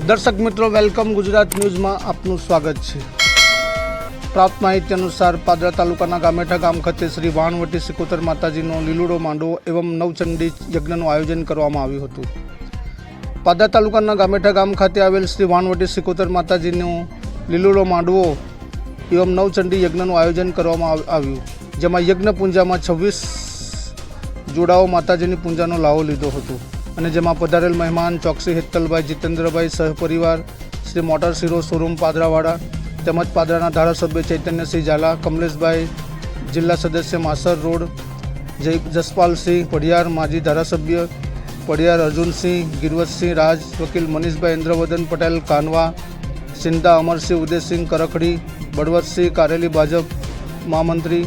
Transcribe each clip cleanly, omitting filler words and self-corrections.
દર્શક મિત્રો, વેલકમ ગુજરાત ન્યૂઝમાં આપનું સ્વાગત છે। પ્રાપ્ત માહિતી અનુસાર પાદરા તાલુકાના ગામેઠા ગામ ખાતે શ્રી વાણવટી સિકોતર માતાજીનો લીલુડો માંડવો એવં નવચંડી યજ્ઞનું આયોજન કરવામાં આવ્યું હતું। પાદરા તાલુકાના ગામેઠા ગામ ખાતે આવેલ શ્રી વાણવટી સિકોતર માતાજીનો લીલુડો માંડવો એવં નવચંડી યજ્ઞનું આયોજન કરવામાં આવ્યું, જેમાં યજ્ઞ પૂંજામાં 26 જોડાઓ માતાજીની પૂંજાનો લાવો લીધો હતો અને જેમાં પધારેલ મહેમાન ચોકસી હેતલભાઈ જીતેન્દ્રભાઈ સહપરિવાર શ્રી મોટર સીરો શોરૂમ પાદરાવાડા તેમજ પાદરાના ધારાસભ્ય ચૈતન્યસિંહ ઝાલા, કમલેશભાઈ, જિલ્લા સદસ્ય માસર રોડ, જસપાલસિંહ પઢિયાર, માજી ધારાસભ્ય પઢિયાર અર્જુનસિંહ, ગિરવતસિંહ રાજ, વકીલ મનીષભાઈ ઇન્દ્રવદન પટેલ કાનવા, સિંધા અમરસિંહ ઉદયસિંહ કરખડી, બળવતસિંહ કારેલી ભાજપ મહામંત્રી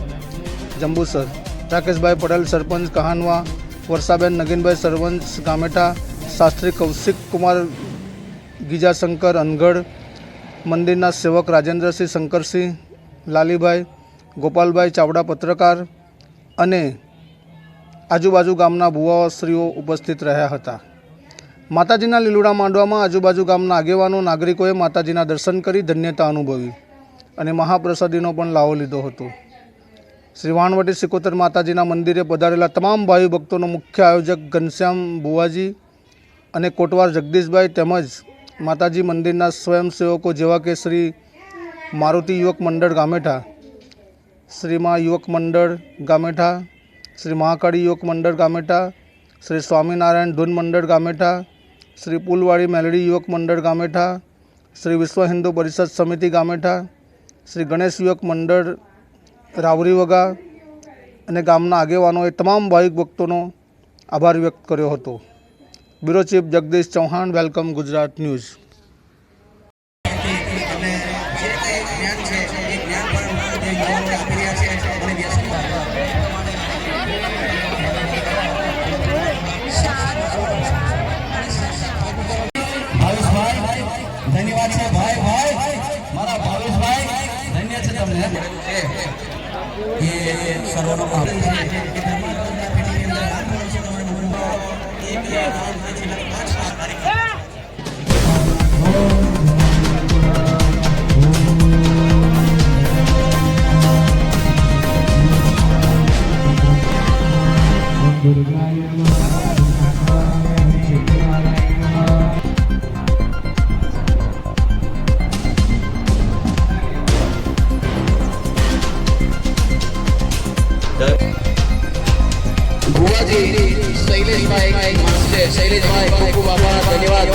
જંબુસર, રાકેશભાઈ પટેલ સરપંચ કહાનવા, વર્ષાબેન નગીનભાઈ સરપંચ ગામેઠા, શાસ્ત્રી કૌશિક કુમાર ગીજાશંકર અનગઢ, મંદિરના સેવક રાજેન્દ્રસિંહ શંકરસિંહ લાલીભાઈ, ગોપાલભાઈ ચાવડા પત્રકાર અને આજુબાજુ ગામના ભુવાશ્રીઓ ઉપસ્થિત રહ્યા હતા। માતાજીના લીલુડા માંડવામાં આજુબાજુ ગામના આગેવાનો નાગરિકોએ માતાજીના દર્શન કરી ધન્યતા અનુભવી અને મહાપ્રસાદીનો પણ લાવો લીધો હતો। શ્રી વાણવટી સિકોતર માતાજીના મંદિરે પધારેલા તમામ ભાવિ ભક્તોનો મુખ્ય આયોજક ઘનશ્યામ ભુવાજી અને કોટવાર જગદીશભાઈ તેમજ માતાજી મંદિરના સ્વયંસેવકો જેવા કે શ્રી મારુતિ યુવક મંડળ ગામેઠા, શ્રી મા યુવક મંડળ ગામેઠા, શ્રી મહાકાળી યુવક મંડળ ગામેઠા, શ્રી સ્વામિનારાયણ ધૂન મંડળ ગામેઠા, શ્રી પુલવાડી મેલડી યુવક મંડળ ગામેઠા, શ્રી વિશ્વ હિન્દુ પરિષદ સમિતિ ગામેઠા, શ્રી ગણેશ યુવક મંડળ રાવરી વગા અને ગામના આગેવાનોએ તમામ ભાવિક ભક્તોનો આભાર વ્યક્ત કર્યો હતો। Bureau chief Jagdish Chauhan, welcome Gujarat news. ધન્યવાદ છે ભાઈ મારા ભાવેશભાઈ, ધન્ય છે તમને એ સર્વનો ભુવાજી શૈલેષભાઈ માસ્ટર શૈલેષભાઈ ખૂબ ખૂબ આભાર, ધન્યવાદ।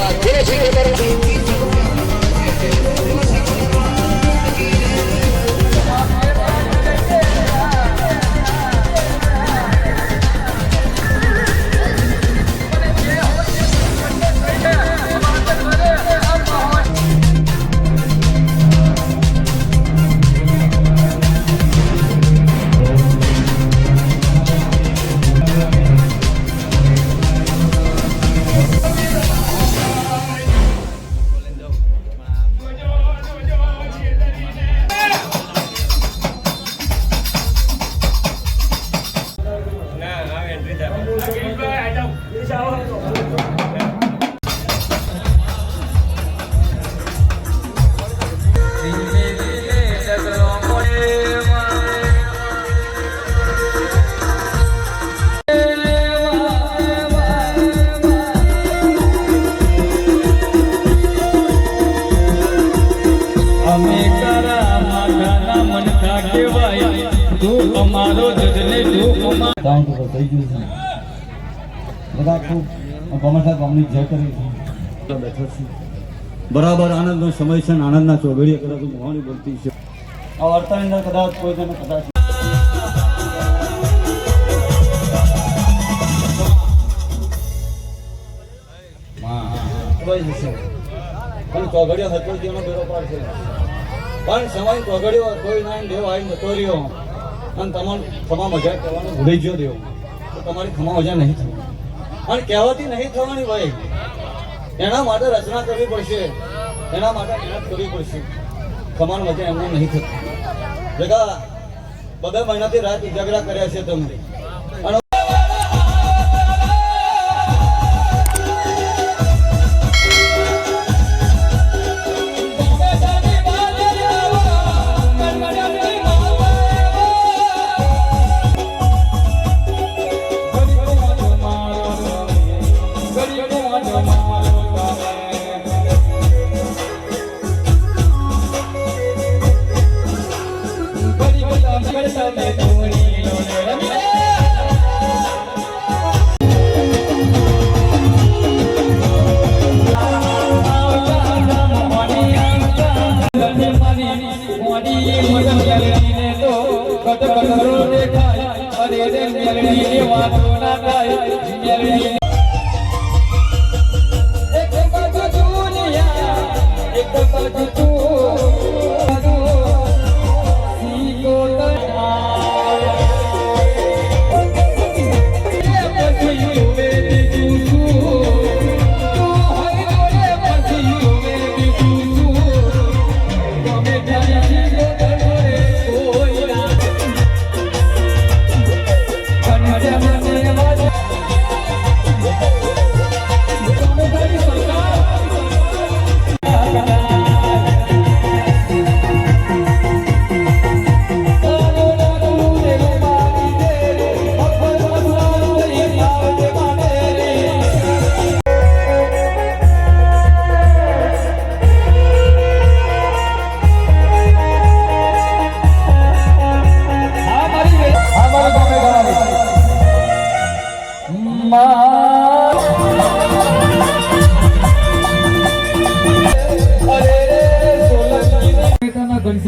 બરાબર આનંદનો સમય છે, આનંદના ચોઘડીએ કદાચ મોહાની બોલતી છે આ વાર્તાની અંદર કદાચ કોઈ જણ કદાચ પણ ચોઘડીઓ હતો જેનો બેરો પાડ છે, પણ સમય ચોઘડીઓ કોઈ ના દેવ આવી નતો રહ્યો અને તમારે ખમા મજા કરવાનું ભૂલી ગયો દેવ, તો તમારી ખમા મજા નહીં થવાની અને કહેવાતી નહીં થવાની ભાઈ। એના માટે રચના કરવી પડશે, એના માટે મહેનત કરવી પડશે, ખમાન મજા એમને નહીં થતી। જગા 2 મહિનાથી રાત ઉજાગરા કર્યા છે તમે અને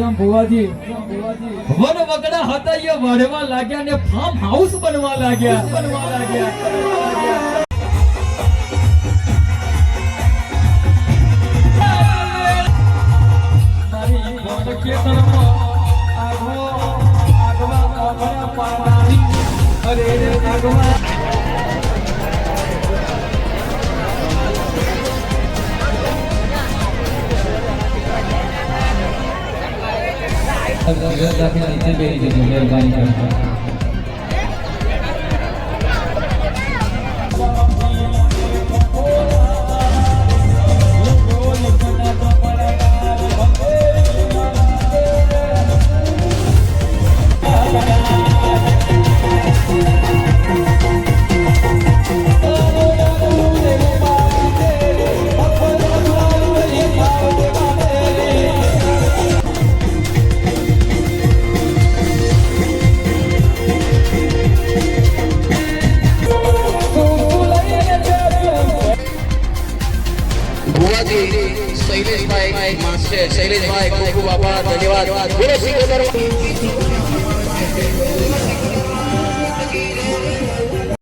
જેમ ભુવાજી વન વગડા હતા એ વાઢવા લાગ્યા ને ફાર્મ હાઉસ બનવા લાગ્યા મારી ભોટ ખેતરમાં આગવા પાડાની અરે આગવા નીચે બેસી જજો મહેરબાની કરજો ભુવાજી શૈલેષભાઈ માસ્ટર શૈલેષભાઈ ખૂબ ખૂબ આભાર ધન્યવાદ બોલો સિકોતર